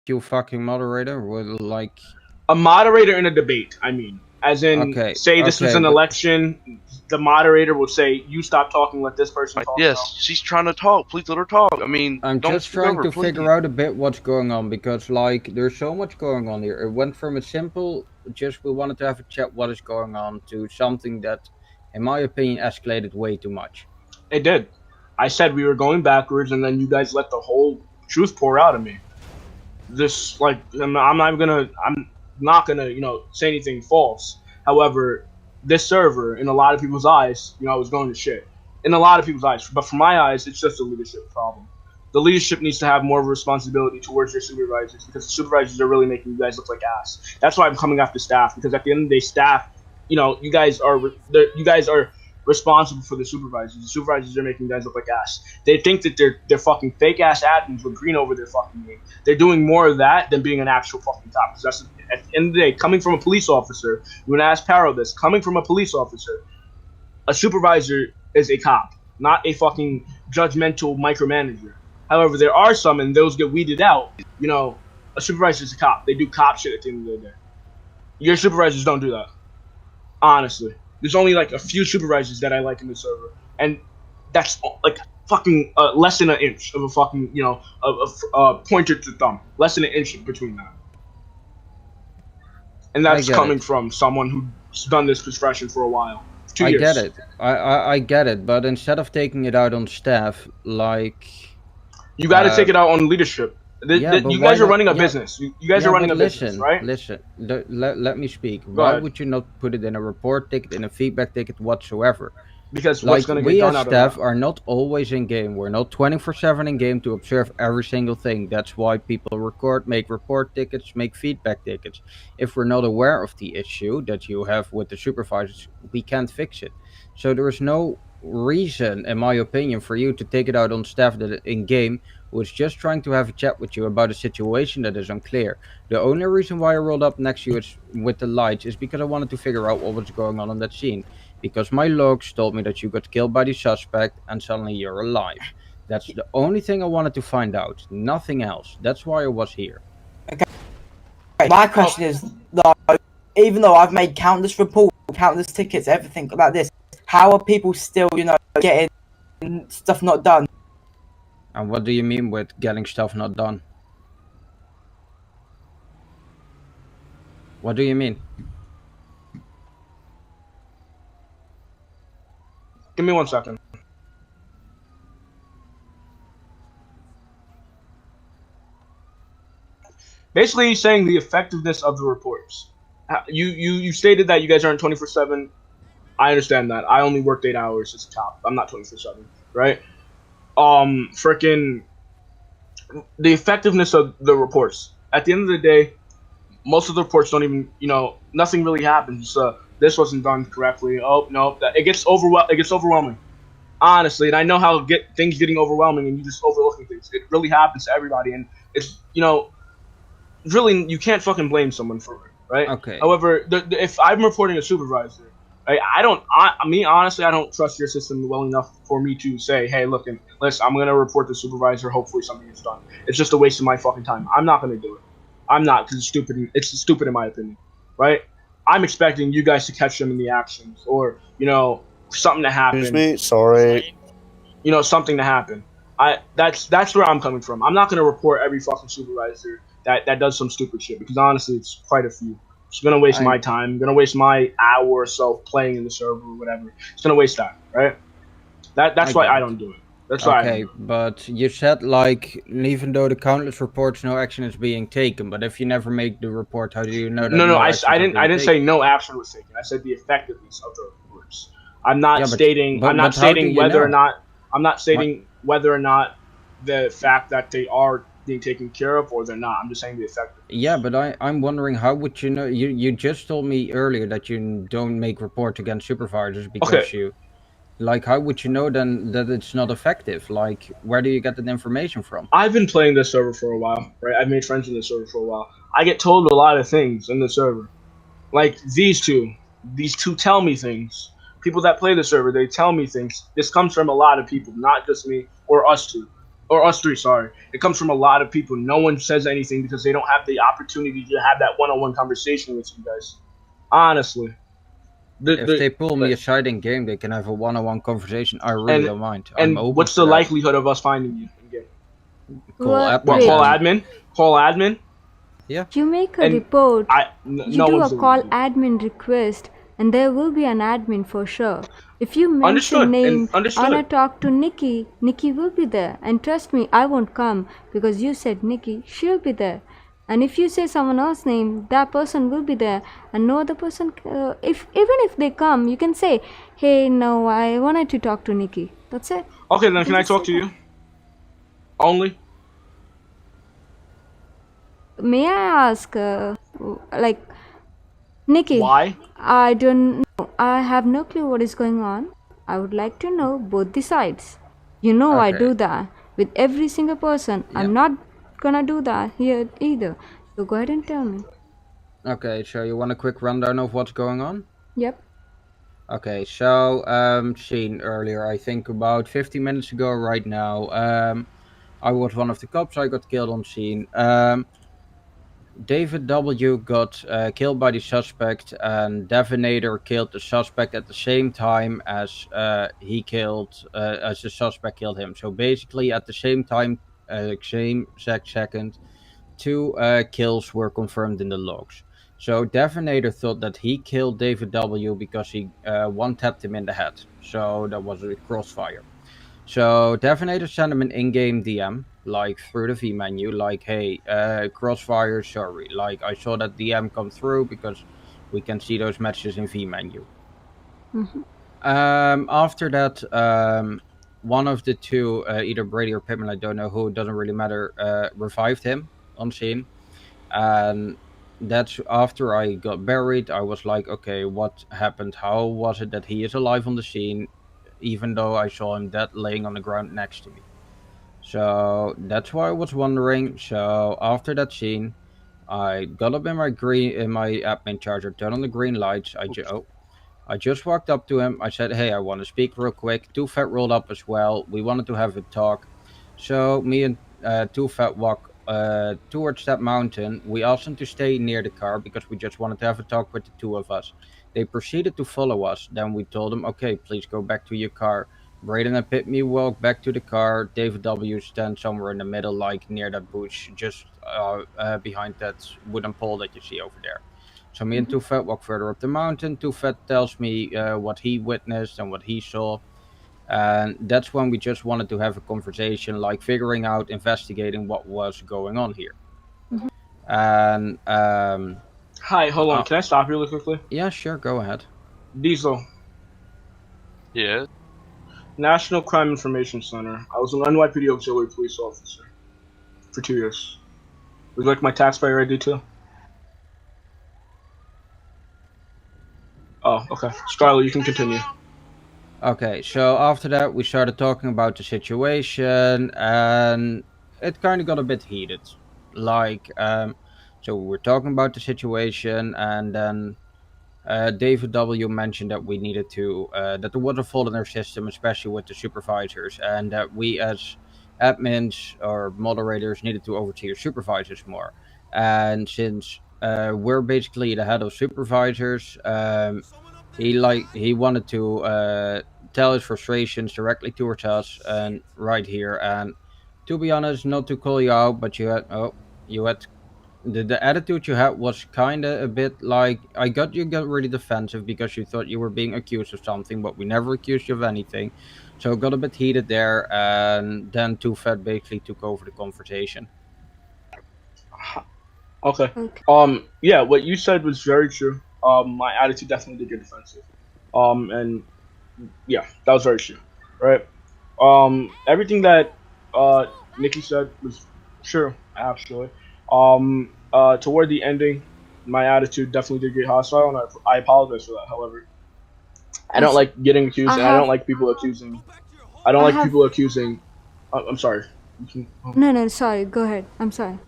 you fucking moderator will like. A moderator in a debate, I mean. As in, Okay, say this was okay, an but election, the moderator will say, you stop talking, let this person talk now. Yes, she's trying to talk. Please let her talk. I mean, I'm don't just speak trying over, to please. figure out a bit what's going on, because like there's so much going on here. It went from a simple just we wanted to have a chat what is going on to something that, in my opinion, escalated way too much. It did. I said we were going backwards, and then you guys let the whole truth pour out of me. This, like, I'm not gonna, say anything false. However, this server, in a lot of people's eyes, was going to shit. In a lot of people's eyes, but from my eyes, it's just a leadership problem. The leadership needs to have more of a responsibility towards their supervisors, because the supervisors are really making you guys look like ass. That's why I'm coming after staff, because at the end of the day, staff, you guys are responsible for the supervisors. The supervisors are making you guys look like ass. They think that they're fucking fake ass admins with green over their fucking name. They're doing more of that than being an actual fucking cop. Because that's, at the end of the day, coming from a police officer, you want to ask Paro this, coming from a police officer, a supervisor is a cop, not a fucking judgmental micromanager. However, there are some, and those get weeded out. A supervisor is a cop. They do cop shit at the end of the day. Your supervisors don't do that. Honestly, there's only like a few supervisors that I like in the server, and that's like fucking less than an inch of a fucking pointer to thumb, less than an inch between that. And I that's get coming it. from someone who's done this profession for a while, 2 I get years. it. I get it. But instead of taking it out on staff, like, You got to take uh, it out on leadership. yeah, but You why guys are not? running a Yeah, business. You guys are yeah, running but a business, listen, right? listen. Let me speak. Go Why ahead. would you not put it in a report ticket, in a feedback ticket whatsoever? Because what's Like, gonna get we done as out of that? staff are not always in game. We're not 24/7 in game to observe every single thing. That's why people record, make report tickets, make feedback tickets. If we're not aware of the issue that you have with the supervisors, we can't fix it. So there is no reason, in my opinion, for you to take it out on staff that in game who is just trying to have a chat with you about a situation that is unclear. The only reason why I rolled up next to you is with the lights is because I wanted to figure out what was going on that scene, because my logs told me that you got killed by the suspect and suddenly you're alive. That's the only thing I wanted to find out, nothing else. That's why I was here. Okay, my question is, like, even though I've made countless reports, countless tickets, everything about this, how are people still, getting stuff not done? And what do you mean with getting stuff not done? What do you mean? Give me 1 second. Basically, he's saying the effectiveness of the reports. You stated that you guys aren't 24/7. I understand that. I only worked 8 hours as a cop. I'm not 24/7, right? Freaking the effectiveness of the reports. At the end of the day, most of the reports don't even, nothing really happens. This wasn't done correctly. Oh no, it gets overwhelming. Honestly, and I know how things getting overwhelming and you just overlooking things. It really happens to everybody, and it's really you can't fucking blame someone for it, right? Okay. However, if I'm reporting a supervisor, right, honestly, I don't trust your system well enough for me to say, hey, look, and listen, I'm gonna report the supervisor. Hopefully, something gets done. It's just a waste of my fucking time. I'm not gonna do it. I'm not, because it's stupid. It's stupid in my opinion, right? I'm expecting you guys to catch them in the actions, or something to Excuse happen. me, sorry. Something to happen. That's where I'm coming from. I'm not gonna report every fucking supervisor that does some stupid shit, because honestly, it's quite a few. It's gonna waste my time. Gonna waste my hour or so playing in the server or whatever. It's gonna waste that, right? That's why I don't do it. That's why I don't Okay, do it. but you said, like, even though the countless reports, no action is being taken. But if you never make the report, how do you know that No, no I actions are didn't. being I didn't say taken? no action was taken. I said the effectiveness of the reports. I'm not Yeah, stating. I'm not but how do stating you whether or know? not. I'm not My, stating whether or not the fact that they are being taken care of or they're not. I'm just saying the yeah, effectiveness. but I'm wondering, how would you know? You just told me earlier that you don't make reports against supervisors Okay, because you, like, how would you know then that it's not effective? Like, where do you get that information from? I've been playing this server for a while, right? I've made friends in this server for a while. I get told a lot of things in the server. Like these two tell me things. People that play the server, they tell me things. This comes from a lot of people, not just me or us two. or us three, sorry. It comes from a lot of people. No one says anything because they don't have the opportunity to have that one-on-one conversation with you guys. Honestly. If they pull me aside in game, they can have a one-on-one conversation. I really don't mind. I'm And open what's for the that. likelihood of us finding you in game? Call Well, admin. wait. Call admin? Call admin? Yeah. You make a And report, no you do a one's call doing it. admin request, and there will be an admin for sure. If you mention Understood, name, and understood. I wanna talk to Nikki, Nikki will be there. And trust me, I won't come because you said Nikki, she'll be there. And if you say someone else's name, that person will be there, and no other person. If they come, you can say, "Hey, no, I wanted to talk to Nikki." That's it. Okay, then can I talk to you? Only? May I ask, like, Nikki? Why? I don't know. I have no clue what is going on. I would like to know both the sides. You know, I Okay. do that with every single person. Yeah. I'm not gonna do that here either. So go ahead and tell me. Okay, so you want a quick rundown of what's going on? Yep. Okay, so seen earlier, I think about 50 minutes ago right now, I was one of the cops. I got killed on scene. David W got killed by the suspect, and Devinator killed the suspect at the same time as as the suspect killed him. So basically, at the same time, same exact second, two kills were confirmed in the logs. So Devinator thought that he killed David W because he one-tapped him in the head. So that was a crossfire. So Devinator sent him an in-game DM, like through the V menu, like, hey, crossfire, sorry. Like, I saw that DM come through because we can see those messages in V menu. Mm-hmm. After that, one of the two, either Brady or Pittman, I don't know who, it doesn't really matter, revived him on scene. And that's after I got buried. I was like, okay, what happened? How was it that he is alive on the scene, even though I saw him dead laying on the ground next to me? So that's why I was wondering. So after that scene, I got up in my admin charger, turned on the green lights. I just walked up to him. I said, hey, I want to speak real quick. Two Fat rolled up as well. We wanted to have a talk. So me and Two Fat walk towards that mountain. We asked them to stay near the car because we just wanted to have a talk with the two of us. They proceeded to follow us. Then we told them, okay, please go back to your car. Braden and Pitme walk back to the car. David W stands somewhere in the middle, like near that bush, just behind that wooden pole that you see over there. So me and Two Fat walk further up the mountain. Two Fat tells me what he witnessed and what he saw. And that's when we just wanted to have a conversation, like figuring out, investigating what was going on here. Mhm. And Hi, hold on. Can I stop you really quickly? yeah, sure, go ahead. Diesel, Yes. National Crime Information Center. I was an NYPD auxiliary police officer for 2 years. Would you like my taxpayer ID too? Oh, okay. Scarlett, you can continue. Okay, so after that, we started talking about the situation, and it kind of got a bit heated. Like, so we were talking about the situation, and then David W mentioned that we needed to that there was a fault in our system, especially with the supervisors, and that we as admins or moderators needed to oversee our supervisors more. And since we're basically the head of supervisors, he wanted to tell his frustrations directly towards us and right here. And to be honest, not to call you out, but you had the attitude you had was kind of a bit like I got you got really defensive because you thought you were being accused of something, but we never accused you of anything. So it got a bit heated there, and then Two Fat basically took over the conversation. Okay. Okay. Yeah, what you said was very true. My attitude definitely did get defensive. And yeah, that was very true. Right. Everything that Nikki said was true, actually. Toward the ending, my attitude definitely did get hostile, and I apologize for that. However, I don't like getting accused, I and I don't have. like people accusing. I don't I like have. people accusing. I'm sorry. You can- No, no, sorry. Go ahead. I'm sorry.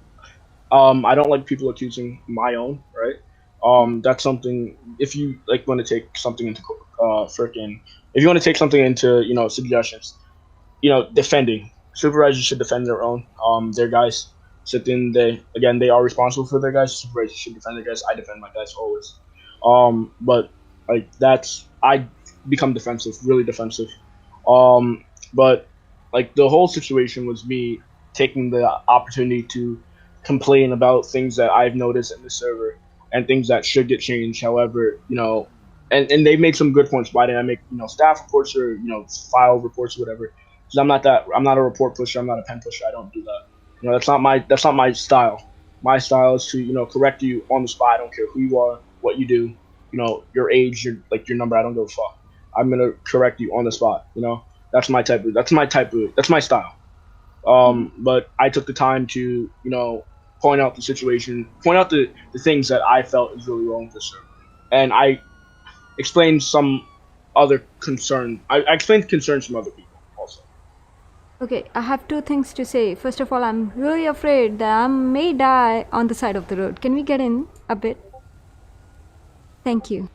I don't like people accusing my own, right? That's something. If you like want to take something into frickin', if you want to take something into suggestions, defending. Supervisors should defend their own. Their guys sit in. They are responsible for their guys. Supervisors should defend their guys. I defend my guys always. But like I become defensive, really defensive. But like the whole situation was me taking the opportunity to complain about things that I've noticed in the server and things that should get changed. However, and they made some good points. Why didn't I make staff reports or file reports or whatever? Because I'm not a report pusher. I'm not a pen pusher. I don't do that. That's not my style. My style is to correct you on the spot. I don't care who you are, what you do, your age, your number. I don't give a fuck. I'm gonna correct you on the spot. That's my type of. That's my style. But I took the time to point out the situation, point out the things that I felt is really wrong with the server, and I explained some other concern. I explained concerns from other people also. Okay, I have two things to say. First of all, I'm really afraid that I may die on the side of the road. Can we get in a bit? Thank you.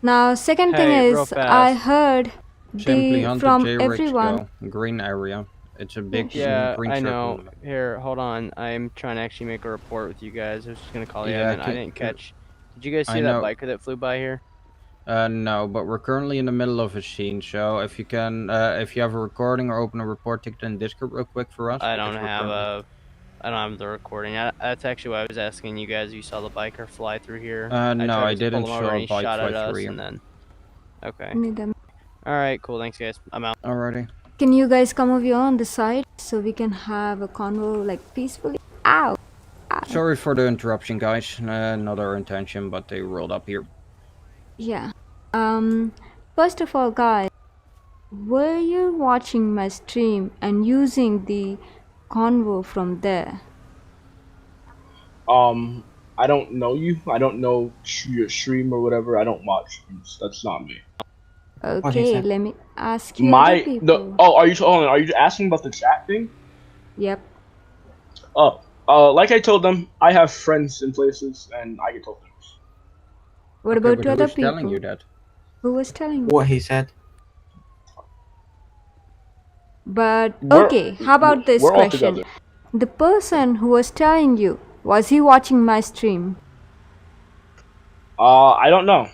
Now, second thing Hey, real is, I fast. heard Simply hunt the from J-Rich everyone. green area. It's a big Yeah, green I circle. know. Here, hold on. I'm trying to actually make a report with you guys. I was just gonna call you. Yeah, I didn't catch. Did you guys see I that know. biker that flew by here? No, but we're currently in the middle of a scene, so if you can, if you have a recording or open a report ticket in Discord real quick for us. I don't have the recording. That's actually why I was asking you guys. You saw the biker fly through here. No, I I didn't pull him show over a and he bike shot fly at us, through here. and then. Okay. Need them. All right. Cool. Thanks, guys. I'm out. Alrighty. Can you guys come over here on the side so we can have a convo peacefully? Ow! Sorry for the interruption, guys. Not our intention, but they rolled up here. Yeah. First of all, guys, were you watching my stream and using the convo from there? I don't know you. I don't know your stream or whatever. I don't watch streams. That's not me. Okay, let me ask you other people. Are you asking about the chat thing? Yep. Like I told them, I have friends in places, and I get told things. What about but to other who's people? telling you that? Who was telling you? What he said. But okay, how about this we're all question? together. The person who was telling you, was he watching my stream? I don't know.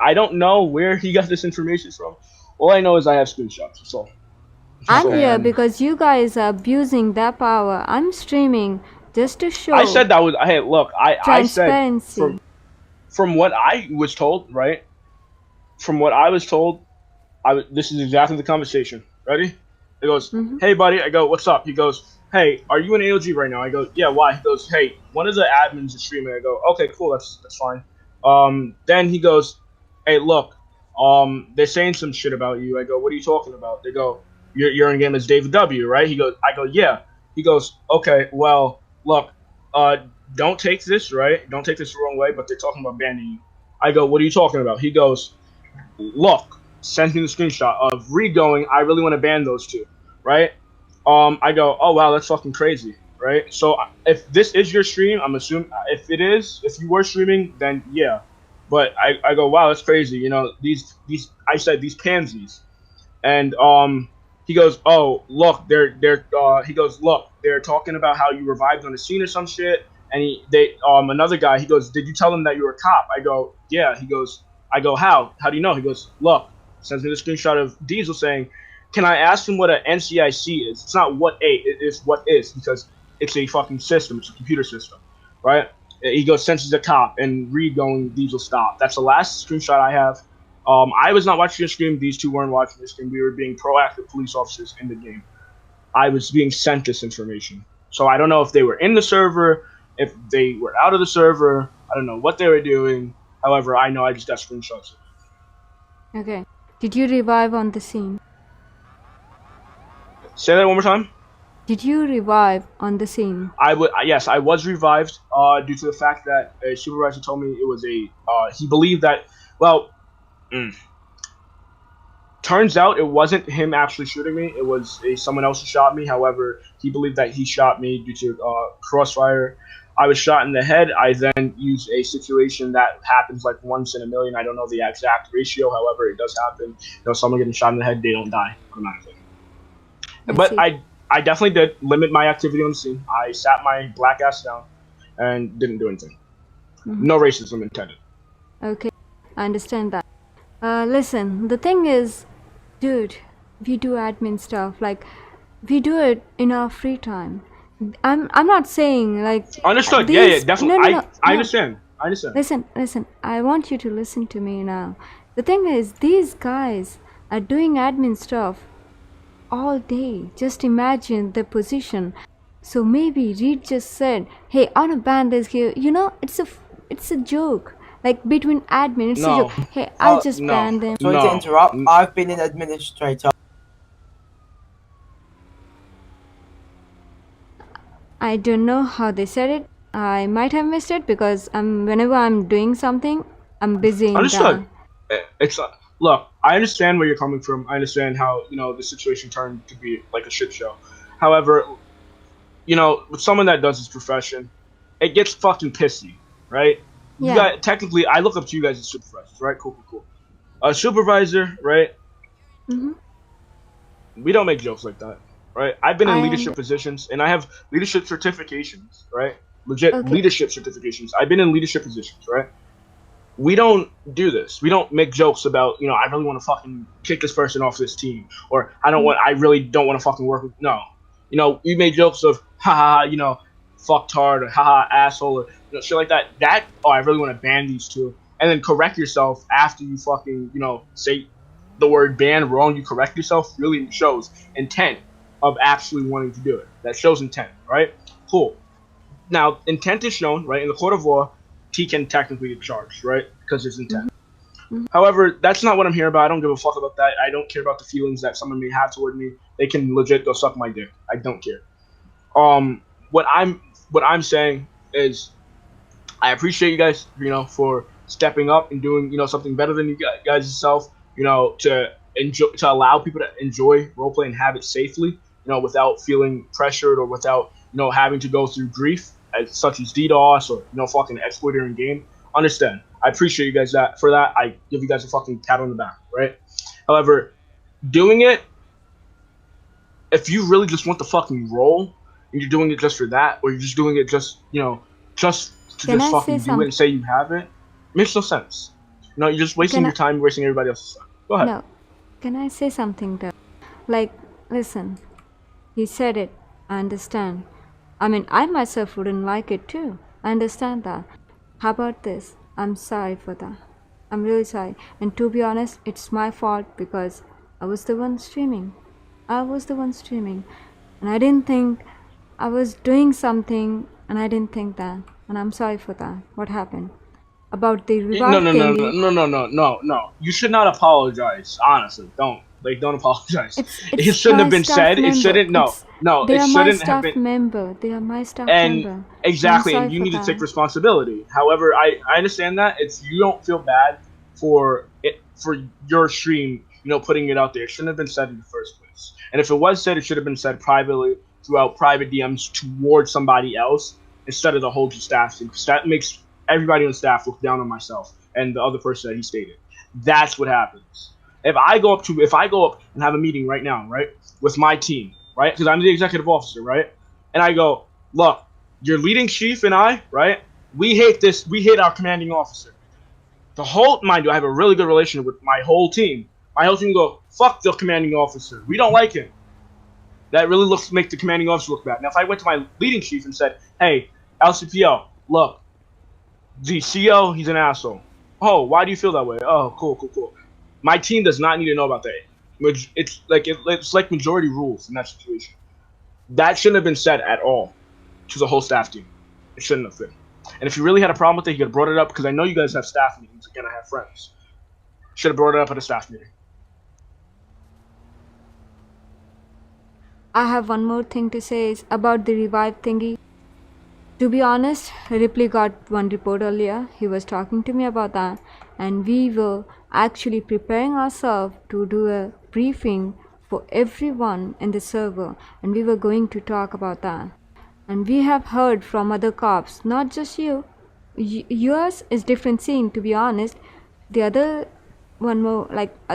I don't know where he got this information from. All I know is I have screenshots. That's all. I'm Okay, here and- because you guys are abusing that power. I'm streaming just to show I said that was. Hey, look. I said transparency. from what I was told, right? From what I was told, this is exactly the conversation. Ready? He goes, "Hey, buddy." I go, "What's up?" He goes, "Hey, are you in ALG right now?" I go, "Yeah, why?" He goes, "Hey, one of the admins is streaming." I go, "Okay, cool. That's fine." Then he goes, "Hey, look. They're saying some shit about you." I go, "What are you talking about?" They go, "You're in game as David W, right?" He goes, I go, "Yeah." He goes, "Okay, well, look, don't take this right. Don't take this the wrong way, but they're talking about banning you." I go, "What are you talking about?" He goes, "Look," sends me the screenshot of Reed going, "I really want to ban those two," right? I go, "Oh wow, that's fucking crazy," right? So if this is your stream, I'm assuming if you were streaming, then yeah. But I go, "Wow, that's crazy." These I said these pansies, and he goes, "Oh look, he goes, look, they're talking about how you revived on the scene or some shit." And another guy, he goes, "Did you tell them that you were a cop?" I go, "Yeah." He goes, I go, "How? How do you know?" He goes, "Look," sends me the screenshot of Diesel saying, "Can I ask him what an NCIC is? It's not what it is what is, because it's a fucking system. It's a computer system, right?" He goes, "Senses a cop," and Reed going, "Diesel, stop." That's the last screenshot I have. I was not watching the stream. These two weren't watching the stream. We were being proactive police officers in the game. I was being sent this information. So I don't know if they were in the server, if they were out of the server. I don't know what they were doing. However, I know I just got screenshots. Okay. Did you revive on the scene? Say that one more time. Did you revive on the scene? Yes, I was revived due to the fact that a supervisor told me it was he believed that, well, turns out it wasn't him actually shooting me. It was someone else who shot me. However, he believed that he shot me due to crossfire. I was shot in the head. I then used a situation that happens like once in a million. I don't know the exact ratio. However, it does happen. Someone getting shot in the head, they don't die automatically. But I definitely did limit my activity on the scene. I sat my black ass down and didn't do anything. No racism intended. Okay, I understand that. Listen, the thing is, dude, we do admin stuff. Like, we do it in our free time. I'm not saying like Understood. these. Definitely. No. I understand. I understand. Listen. I want you to listen to me now. The thing is, these guys are doing admin stuff all day. Just imagine the position. So maybe Reed just said, "Hey, I wanna ban this here." You know, it's a joke. Like between admin, it's a joke. Hey, I'll just ban them. Sorry to interrupt. I've been an administrator. I don't know how they said it. I might have missed it because whenever I'm doing something, I'm busy in Understood. that. It's look. I understand where you're coming from. I understand how the situation turned to be like a shit show. However, with someone that does his profession, it gets fucking pissy, right? Yeah. You got technically. I look up to you guys as supervisors, right? Cool. A supervisor, right? We don't make jokes like that, right? I've been in leadership positions, and I have leadership certifications, right? Legit leadership certifications. I've been in leadership positions, right? We don't do this. We don't make jokes about, I really want to fucking kick this person off this team, or I really don't want to fucking work with. No, we made jokes of haha, fucktard, or haha, asshole, or shit like that. I really want to ban these two, and then correct yourself after you fucking say the word ban wrong. You correct yourself. Really shows intent of actually wanting to do it. That shows intent, right? Cool. Now, intent is shown, right? In the court of law, T can technically get charged, right? Because there's intent. However, that's not what I'm here about. I don't give a fuck about that. I don't care about the feelings that someone may have toward me. They can legit go suck my dick. I don't care. What I'm saying is, I appreciate you guys, for stepping up and doing, something better than you guys yourself, to allow people to enjoy roleplay and have it safely, without feeling pressured or without, having to go through grief such as DDoS or, fucking exploiter in game. Understand. I appreciate you guys for that. I give you guys a fucking pat on the back, right? However, doing it, if you really just want the fucking role and you're doing it just for that, or you're just doing it just to just fucking do it and say you have it, makes no sense. You're just wasting your time, wasting everybody else's time. Go ahead. No. Can I say something though? Like, listen, he said it. I understand. I mean, I myself wouldn't like it too. I understand that. How about this? I'm sorry for that. I'm really sorry. And to be honest, it's my fault because I was the one streaming. And I didn't think I was doing something, and I didn't think that. And I'm sorry for that. What happened? About the revive No. You should not apologize. Honestly, don't apologize. It shouldn't have been said. It shouldn't. They it are shouldn't my have staff been. member. They are my staff member. Exactly, and you need to take responsibility. However, I understand that you don't feel bad for your stream, putting it out there. It shouldn't have been said in the first place. And if it was said, it should have been said privately throughout private DMs towards somebody else instead of the whole staff thing. Because that makes everybody on staff look down on myself and the other person that he stated. That's what happens. If I go up and have a meeting right now, right, with my team, right, because I'm the executive officer, right, and I go, look, your leading chief and I, right, we hate this. We hate our commanding officer. Mind you, I have a really good relationship with my whole team. My whole team go, fuck the commanding officer. We don't like him. That really make the commanding officer look bad. Now, if I went to my leading chief and said, hey, LCPO, look, the CO, he's an asshole. Oh, why do you feel that way? Oh, cool. My team does not need to know about that. It's like majority rules in that situation. That shouldn't have been said at all to the whole staff team. It shouldn't have been. And if you really had a problem with it, you could have brought it up, because I know you guys have staff meetings. Again, I have friends. Should have brought it up at a staff meeting. I have one more thing to say is about the revive thingy. To be honest, Ripley got one report earlier. He was talking to me about that, and we were actually preparing ourselves to do a briefing for everyone in the server, and we were going to talk about that. And we have heard from other cops, not just you. Yours is different scene, to be honest. The other one more,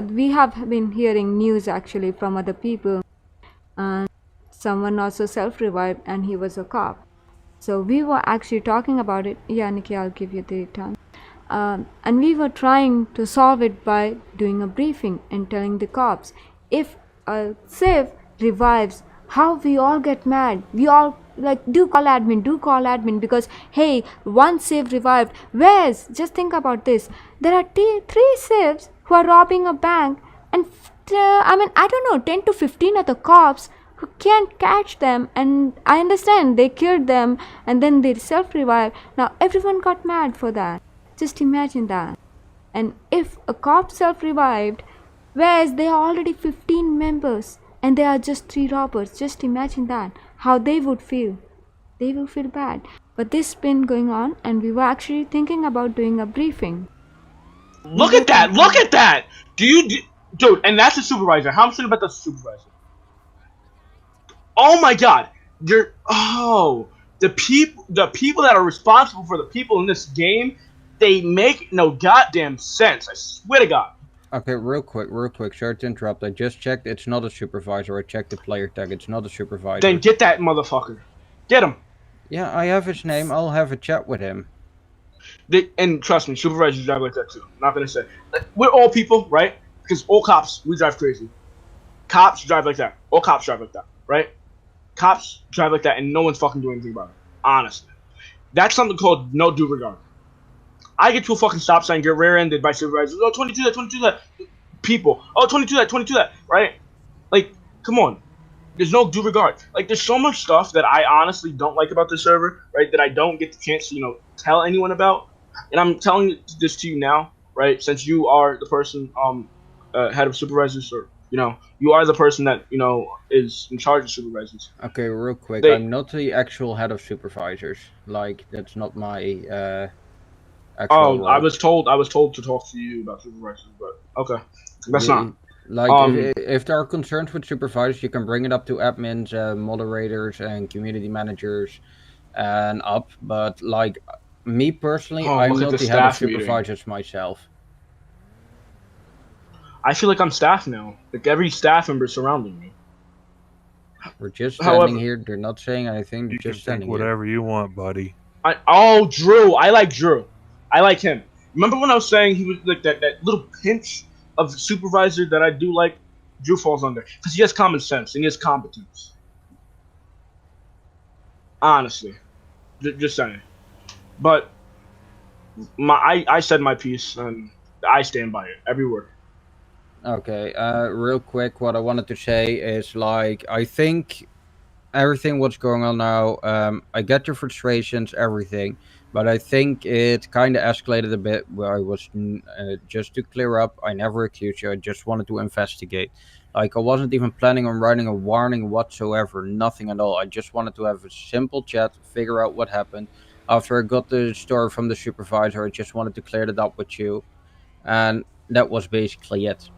we have been hearing news actually from other people. And someone also self-revived and he was a cop. So we were actually talking about it. Yeah, Nikki, I'll give you the time. And we were trying to solve it by doing a briefing and telling the cops if a Civ revives, how we all get mad. We all like, do call admin, because hey, one Civ revived. Where's, just think about this. There are three Civs who are robbing a bank, and I don't know, 10 to 15 other cops who can't catch them. And I understand they killed them and then they self-revived. Now everyone got mad for that. Just imagine that. And if a cop self-revived, whereas there are already 15 members and there are just 3 robbers, just imagine that. How they would feel. They will feel bad. But this been going on and we were actually thinking about doing a briefing. Look at that! Look at that! Dude, and that's the supervisor. How much about the supervisor? Oh my god! The people that are responsible for the people in this game, they make no goddamn sense. I swear to God. Okay, real quick, sorry to interrupt. I just checked, it's not a supervisor. I checked the player tag, it's not a supervisor. Then get that motherfucker. Get him. Yeah, I have his name, I'll have a chat with him. And trust me, supervisors drive like that too. I'm not gonna say. We're all people, right? Because all cops, we drive crazy. Cops drive like that. All cops drive like that, right? Cops drive like that and no one's fucking doing anything about it. Honestly. That's something called no due regard. I get to a fucking stop sign, get rear-ended by supervisors. Oh, 22 that. People. Oh, 22 that, right? Like, come on. There's no due regard. Like, there's so much stuff that I honestly don't like about this server, right? That I don't get the chance to, tell anyone about. And I'm telling this to you now, right? Since you are the person, head of supervisors, or, you are the person that, is in charge of supervisors. Okay, real quick. I'm not the actual head of supervisors. Like, that's not my, role. I was told to talk to you about supervisors, but okay. That's not. Like, if there are concerns with supervisors, you can bring it up to admins, moderators, and community managers, and up. But, like, me personally, I'm not the head of supervisors myself. I feel like I'm staff now. Like, every staff member surrounding me. We're just standing here. They're not saying anything. They're just standing here. Whatever you want, buddy. Drew. I like Drew. I like him. Remember when I was saying he was like that little pinch of supervisor that I do like? Drew falls under because he has common sense and he has competence. Honestly, just saying. But I said my piece and I stand by it every word. Okay. Real quick, what I wanted to say is, like, I think everything what's going on now, I get your frustrations, everything, but I think it kind of escalated a bit where I was, just to clear up, I never accused you, I just wanted to investigate. Like, I wasn't even planning on writing a warning whatsoever, nothing at all. I just wanted to have a simple chat, figure out what happened. After I got the story from the supervisor, I just wanted to clear it up with you, and that was basically it.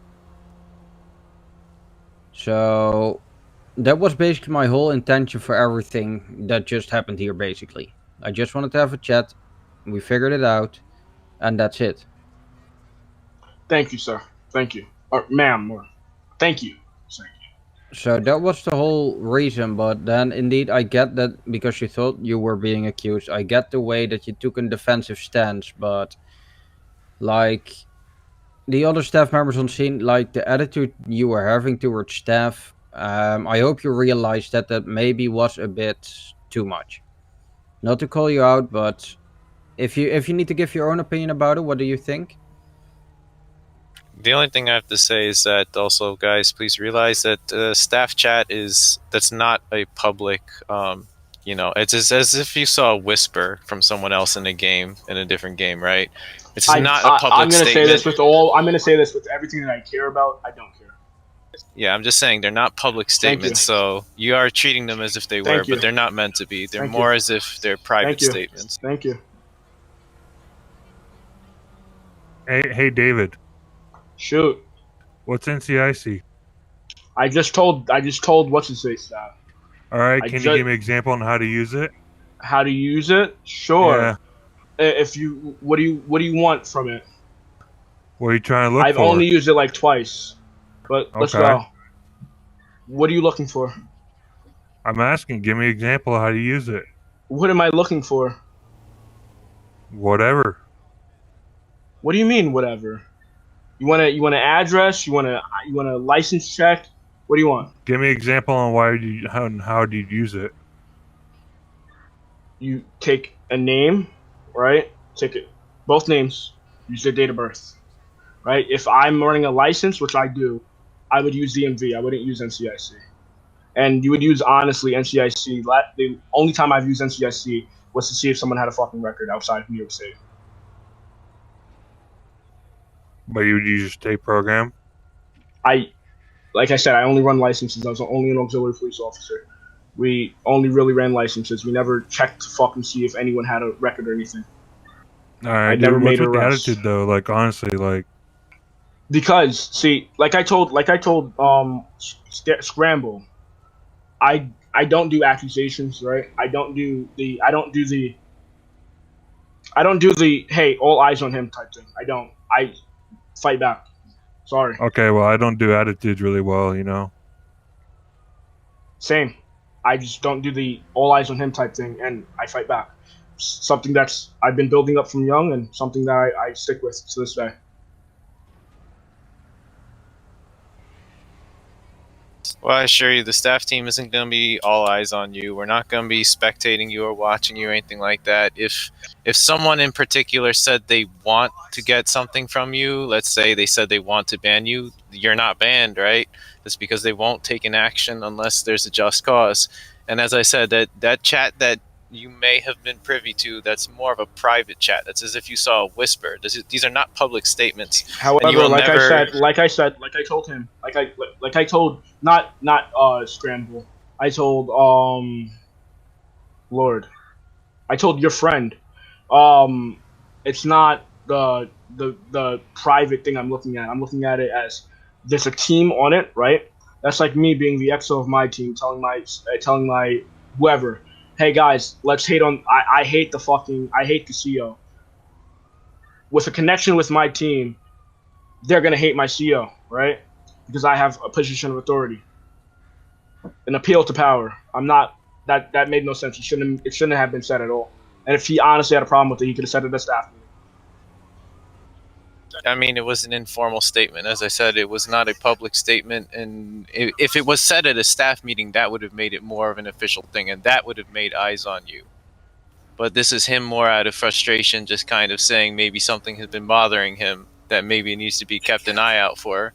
So that was basically my whole intention for everything that just happened here, basically. I just wanted to have a chat, we figured it out, and that's it. Thank you, sir. Thank you. Or ma'am, or thank you. Thank you. So that was the whole reason, but then indeed I get that because you thought you were being accused. I get the way that you took a defensive stance, but like the other staff members on scene, like the attitude you were having towards staff, I hope you realized that maybe was a bit too much. Not to call you out, but if you need to give your own opinion about it, what do you think? The only thing I have to say is that also, guys, please realize that staff chat that's not a public. It's as if you saw a whisper from someone else in a different game, right? It's not a public statement. I'm gonna say this with everything that I care about. I don't care. Yeah, I'm just saying they're not public statements, so you are treating them as if they were, but they're not meant to be. They're more as if they're private statements. Thank you. Hey, David. Shoot. What's NCIC? I just told what's his face staff. All right, can you give me an example on how to use it? How to use it? Sure. Yeah. What do you want from it? What are you trying to look for? I've only used it like twice, but let's go. What are you looking for? I'm asking, give me an example of how to use it. What am I looking for? Whatever. What do you mean, whatever? You want an address? You want a license check? What do you want? Give me an example on how do you use it. You take a name, right? Take it, both names. Use their date of birth, right? If I'm running a license, which I do, I would use DMV. I wouldn't use NCIC. And you would use, honestly, NCIC. The only time I've used NCIC was to see if someone had a fucking record outside of New York State. But you would use your state program? Like I said, I only run licenses. I was only an auxiliary police officer. We only really ran licenses. We never checked to fucking see if anyone had a record or anything. Alright, never dude, made what's with the arrests. attitude, though? Like, honestly, like... Because, see, like I told Scramble, I don't do accusations, right? I don't do the hey, all eyes on him type thing. I fight back. Sorry. Okay, well, I don't do attitudes really well, you know? Same. I just don't do the all eyes on him type thing, and I fight back. Something that's I've been building up from young, and something that I stick with to this day. Well, I assure you, the staff team isn't going to be all eyes on you. We're not going to be spectating you or watching you or anything like that. If someone in particular said they want to get something from you, let's say they said they want to ban you, you're not banned, right? That's because they won't take an action unless there's a just cause. And as I said, that chat that you may have been privy to, that's more of a private chat. That's as if you saw a whisper. These are not public statements. However, like I told him, like I told not Scramble. I told Lord. I told your friend. It's not the private thing I'm looking at. I'm looking at it as there's a team on it, right? That's like me being the XO of my team, telling my whoever, hey guys, let's hate on. I hate the CO. With a connection with my team, they're gonna hate my CO, right? Because I have a position of authority, an appeal to power. I'm not. That made no sense. It shouldn't have been said at all. And if he honestly had a problem with it, he could have said it at staff meeting. I mean, it was an informal statement. As I said, it was not a public statement. And if it was said at a staff meeting, that would have made it more of an official thing. And that would have made eyes on you. But this is him more out of frustration, just kind of saying maybe something has been bothering him that maybe needs to be kept an eye out for.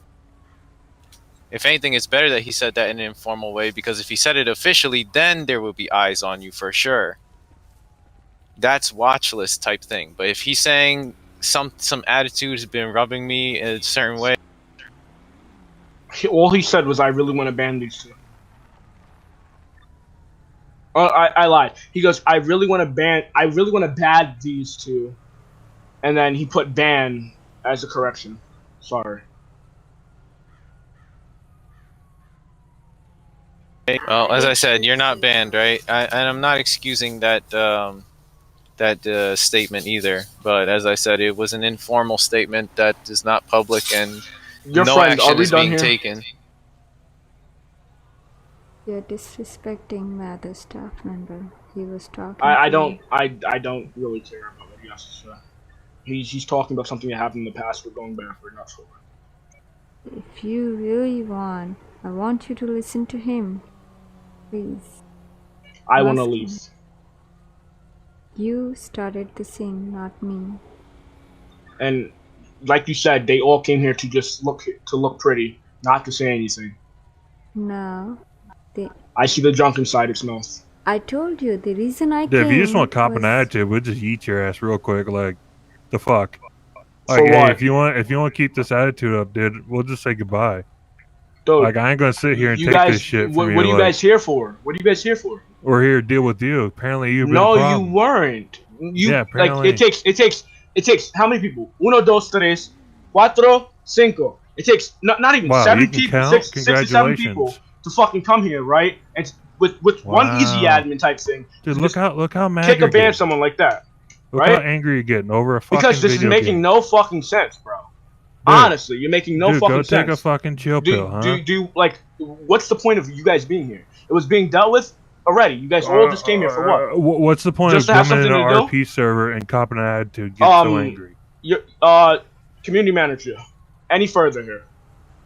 If anything, it's better that he said that in an informal way, because if he said it officially, then there will be eyes on you for sure. That's watch list type thing. But if he's saying some attitude has been rubbing me in a certain way, all he said was, "I really want to ban these two." I lied. He goes, "I really want to ban these two," and then he put "ban" as a correction. Sorry. well, as I said, you're not banned, right? And I'm not excusing that statement either. But as I said, it was an informal statement that is not public, and Your no friend, action is being taken. You're disrespecting my other staff member. He was talking. I don't really care about what he has to say. He's talking about something that happened in the past. We're going backward, not forward. If you really want, I want you to listen to him. Please. I want to leave. You started the scene, not me. And like you said, they all came here to just look pretty, not to say anything. No. I see the drunken side of mouth. I told you the reason I came. If you just want to cop an attitude, we'll just eat your ass real quick. Like, the fuck. Like, For hey, what? if you want to keep this attitude up, dude, we'll just say goodbye. Dude, like, I ain't gonna sit here and you take guys, this shit from what you. are you guys here for? What are you guys here for? We're here to deal with you. Apparently, you've been. No, you weren't. Yeah, apparently. Like it takes how many people? 1, 2, 3, 4, 5. It takes not even 7 people, count? 6 to 7 people to fucking come here, right? And with one easy admin type thing. Dude, look how mad kick you're or ban getting. someone like that. Look right? how angry you're getting over a fucking Because this is video making game. no fucking sense, bro. Dude, honestly, you're making no dude, fucking go sense. take a fucking chill pill, huh? Do like, what's the point of you guys being here? It was being dealt with already. You guys all just came here for what? What's the point Just of to have coming in something an to do? RP server and copping an attitude, get so angry? Your community manager. Any further here?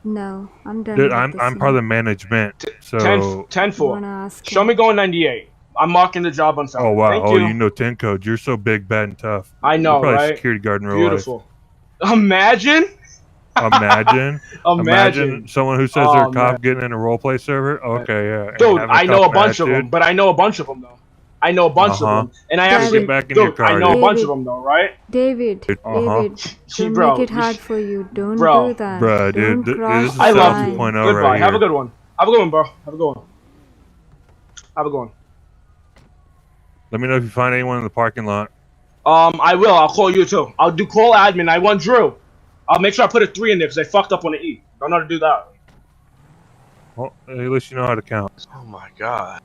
No, I'm done. Dude, with I'm this part of one. the management, so... 10-4. Wanna ask Show him? me going 98. I'm marking the job unfounded. Oh, wow. Thank Oh, you. you know 10 code. You're so big, bad, and tough. I know, You're probably right? security guard in real life. Beautiful. Imagine. Imagine someone who says they're a Oh, cop man. getting in a roleplay server. Okay, yeah. and Dude, having I know a cop bunch of them, attitude. but I know a bunch of them though. I know a bunch of Uh-huh. them, and I David. actually, Get back in your dude, car, I know a dude. bunch of them though, right? David, Uh-huh. David, don't Bro, make it hard for you. Don't Bro. do that. Bruh, Don't dude, cross this is the I love line. you. 2.0 Goodbye. right Have a here. good one. Have a good one, bro. Have a good one. Have a good one. Let me know if you find anyone in the parking lot. I will. I'll call you too. I'll do call admin. I want Drew. I'll make sure I put a 3 in there because I fucked up on the E. Don't know how to do that. Well, at least you know how to count. Oh my god.